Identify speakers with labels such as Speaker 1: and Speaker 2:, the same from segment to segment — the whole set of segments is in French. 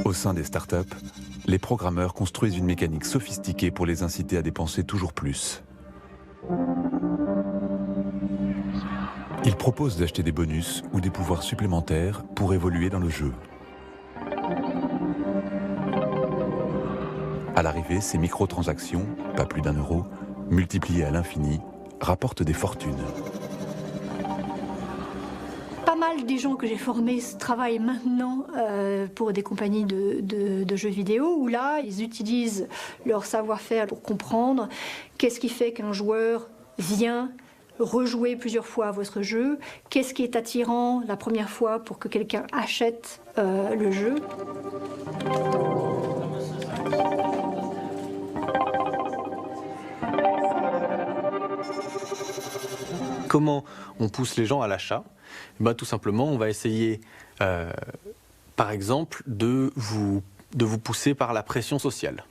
Speaker 1: Au sein des startups, les programmeurs construisent une mécanique sophistiquée pour les inciter à dépenser toujours plus. Ils proposent d'acheter des bonus ou des pouvoirs supplémentaires pour évoluer dans le jeu. À l'arrivée, ces microtransactions, pas plus d'1 euro, multipliées à l'infini, rapportent des fortunes.
Speaker 2: Pas mal des gens que j'ai formés travaillent maintenant pour des compagnies de jeux vidéo où là, ils utilisent leur savoir-faire pour comprendre qu'est-ce qui fait qu'un joueur vient rejouer plusieurs fois votre jeu, qu'est-ce qui est attirant la première fois pour que quelqu'un achète le jeu.
Speaker 3: Comment on pousse les gens à l'achat? Tout simplement, on va essayer, par exemple, de vous pousser par la pression sociale.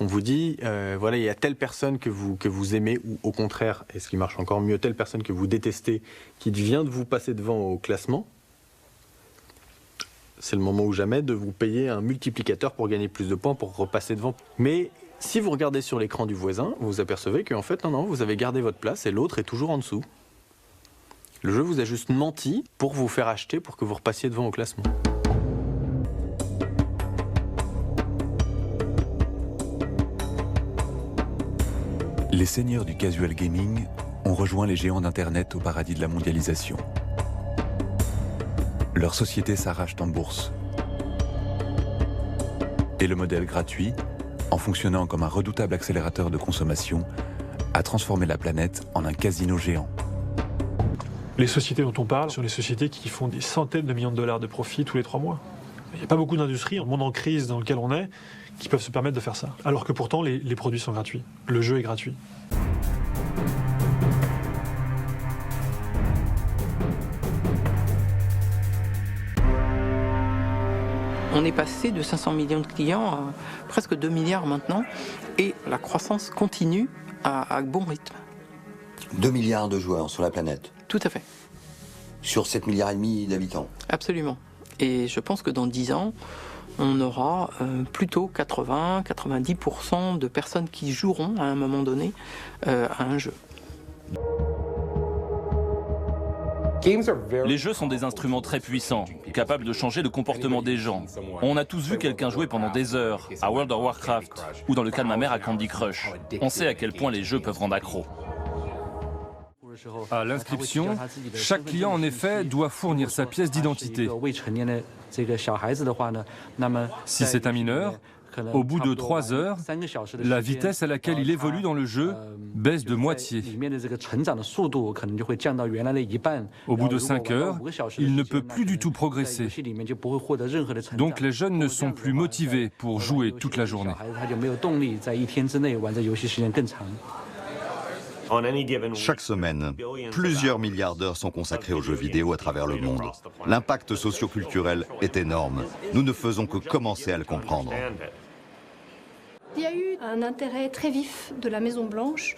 Speaker 3: On vous dit, voilà, il y a telle personne que vous aimez, ou au contraire, et ce qui marche encore mieux, telle personne que vous détestez, qui vient de vous passer devant au classement. C'est le moment ou jamais de vous payer un multiplicateur pour gagner plus de points, pour repasser devant. Mais si vous regardez sur l'écran du voisin, vous vous apercevez qu'en fait, non, vous avez gardé votre place et l'autre est toujours en dessous. Le jeu vous a juste menti pour vous faire acheter, pour que vous repassiez devant au classement.
Speaker 1: Les seigneurs du casual gaming ont rejoint les géants d'Internet au paradis de la mondialisation. Leurs sociétés s'arrachent en bourse. Et le modèle gratuit, en fonctionnant comme un redoutable accélérateur de consommation, a transformé la planète en un casino géant.
Speaker 4: Les sociétés dont on parle sont les sociétés qui font des centaines de millions de dollars de profit tous les 3 mois. Il n'y a pas beaucoup d'industries, dans le monde en crise dans lequel on est, qui peuvent se permettre de faire ça. Alors que pourtant, les produits sont gratuits. Le jeu est gratuit.
Speaker 5: On est passé de 500 millions de clients à presque 2 milliards maintenant, et la croissance continue à bon rythme.
Speaker 6: 2 milliards de joueurs sur la planète.
Speaker 5: Tout à fait.
Speaker 6: Sur 7,5 milliards d'habitants.
Speaker 5: Absolument. Et je pense que dans 10 ans, on aura plutôt 80-90% de personnes qui joueront à un moment donné à un jeu.
Speaker 7: Les jeux sont des instruments très puissants, capables de changer le comportement des gens. On a tous vu quelqu'un jouer pendant des heures à World of Warcraft ou dans le cas de ma mère à Candy Crush. On sait à quel point les jeux peuvent rendre accro.
Speaker 8: À l'inscription, chaque client en effet doit fournir sa pièce d'identité. Si c'est un mineur, au bout de 3 heures, la vitesse à laquelle il évolue dans le jeu baisse de moitié. Au bout de 5 heures, il ne peut plus du tout progresser. Donc les jeunes ne sont plus motivés pour jouer toute la journée.
Speaker 9: Chaque semaine, plusieurs milliards d'heures sont consacrées aux jeux vidéo à travers le monde. L'impact socio-culturel est énorme. Nous ne faisons que commencer à le comprendre.
Speaker 2: Il y a eu un intérêt très vif de la Maison-Blanche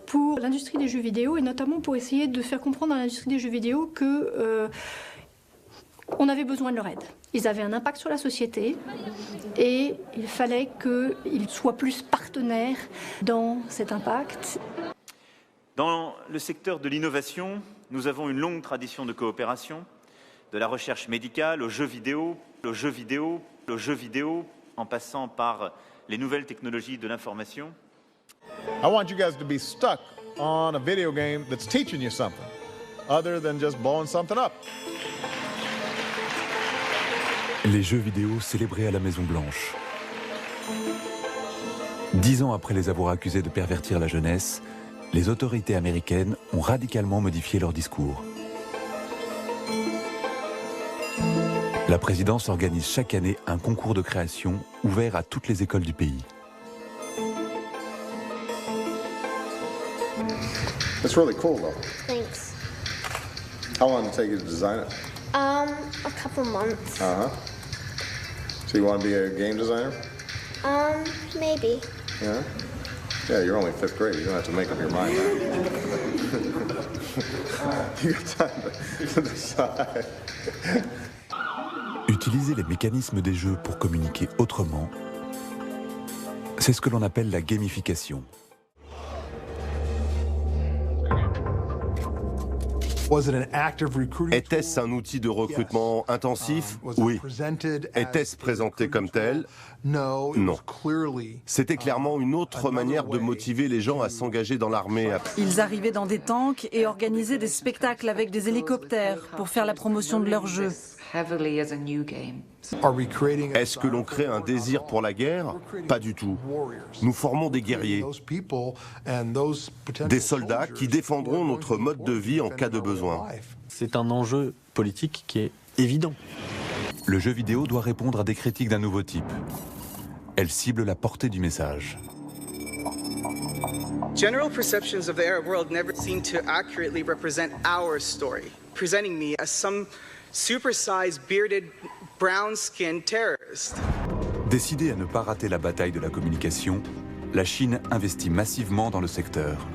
Speaker 2: pour l'industrie des jeux vidéo, et notamment pour essayer de faire comprendre à l'industrie des jeux vidéo que on avait besoin de leur aide. Ils avaient un impact sur la société et il fallait qu'ils soient plus partenaires dans cet impact.
Speaker 10: Dans le secteur de l'innovation, nous avons une longue tradition de coopération, de la recherche médicale au jeu vidéo, en passant par les nouvelles technologies de l'information.
Speaker 11: I want you guys to be stuck on a video game that's teaching you something, other than just blowing something up.
Speaker 1: Les jeux vidéo célébrés à la Maison-Blanche. 10 ans après les avoir accusés de pervertir la jeunesse, les autorités américaines ont radicalement modifié leur discours. La présidence organise chaque année un concours de création ouvert à toutes les écoles du pays.
Speaker 11: It's really cool though.
Speaker 12: Thanks.
Speaker 11: How long did it take you to design it?
Speaker 12: A couple months.
Speaker 11: So you want to be a game designer?
Speaker 12: Maybe.
Speaker 11: Yeah? Yeah, you're only 5th grade. You don't have to make up your mind now. You got time to decide.
Speaker 1: Utiliser les mécanismes des jeux pour communiquer autrement, c'est ce que l'on appelle la gamification.
Speaker 13: Était-ce un outil de recrutement intensif? Oui. Était-ce présenté comme tel? Non. C'était clairement une autre manière de motiver les gens à s'engager dans l'armée.
Speaker 14: Ils arrivaient dans des tanks et organisaient des spectacles avec des hélicoptères pour faire la promotion de leur jeu.
Speaker 13: Est-ce que l'on crée un désir pour la guerre? Pas du tout. Nous formons des guerriers, des soldats qui défendront notre mode de vie en cas de besoin.
Speaker 3: C'est un enjeu politique qui est évident.
Speaker 1: Le jeu vidéo doit répondre à des critiques d'un nouveau type. Elle cible la portée du message.
Speaker 15: General perceptions of the Arab world never seem to accurately represent our story, presenting me as some super-sized, bearded, brown-skinned terrorist.
Speaker 1: Décidée à ne pas rater la bataille de la communication, la Chine investit massivement dans le secteur.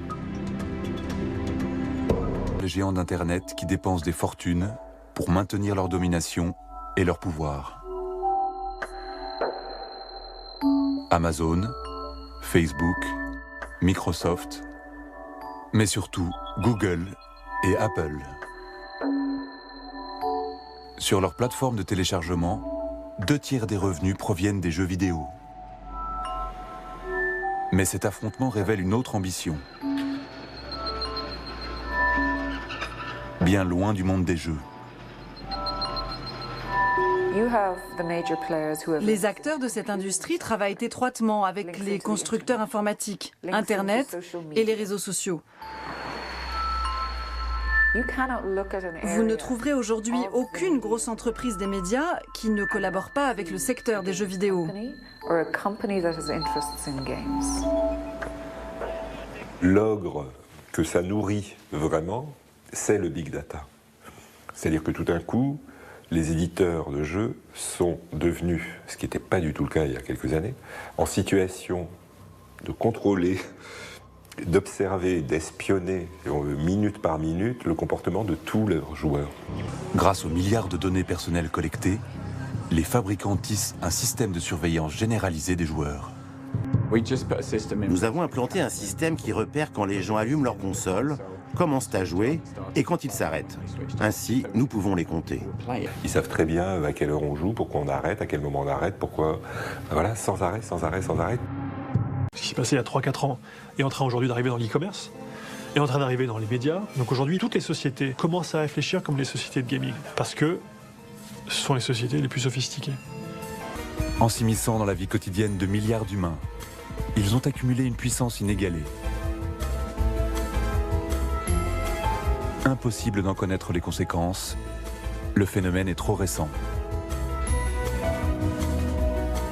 Speaker 1: Les géants d'Internet qui dépensent des fortunes pour maintenir leur domination et leur pouvoir. Amazon, Facebook, Microsoft, mais surtout Google et Apple. Sur leur plateforme de téléchargement, 2/3 des revenus proviennent des jeux vidéo. Mais cet affrontement révèle une autre ambition. Bien loin du monde des jeux.
Speaker 14: Les acteurs de cette industrie travaillent étroitement avec les constructeurs informatiques, Internet et les réseaux sociaux. Vous ne trouverez aujourd'hui aucune grosse entreprise des médias qui ne collabore pas avec le secteur des jeux vidéo.
Speaker 16: L'ogre que ça nourrit vraiment, c'est le big data. C'est-à-dire que tout d'un coup, les éditeurs de jeux sont devenus, ce qui n'était pas du tout le cas il y a quelques années, en situation de contrôler, d'observer, d'espionner, minute par minute, le comportement de tous leurs joueurs.
Speaker 1: Grâce aux milliards de données personnelles collectées, les fabricants tissent un système de surveillance généralisé des joueurs.
Speaker 17: Nous avons implanté un système qui repère quand les gens allument leur console, commencent à jouer et quand ils s'arrêtent. Ainsi, nous pouvons les compter.
Speaker 16: Ils savent très bien à quelle heure on joue, pourquoi on arrête, à quel moment on arrête, pourquoi... Voilà, sans arrêt, sans arrêt, sans arrêt.
Speaker 4: Ce qui s'est passé il y a 3-4 ans est en train aujourd'hui d'arriver dans l'e-commerce, est en train d'arriver dans les médias. Donc aujourd'hui, toutes les sociétés commencent à réfléchir comme les sociétés de gaming, parce que ce sont les sociétés les plus sophistiquées.
Speaker 1: En s'immisçant dans la vie quotidienne de milliards d'humains, ils ont accumulé une puissance inégalée. Impossible d'en connaître les conséquences, le phénomène est trop récent.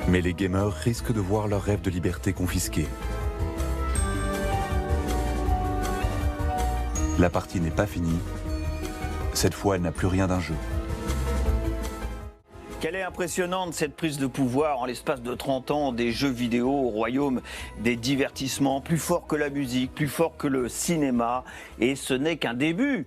Speaker 1: Mais les gamers risquent de voir leur rêve de liberté confisqué. La partie n'est pas finie. Cette fois, elle n'a plus rien d'un jeu.
Speaker 18: Quelle est impressionnante cette prise de pouvoir en l'espace de 30 ans des jeux vidéo au royaume des divertissements, plus fort que la musique, plus fort que le cinéma. Et ce n'est qu'un début.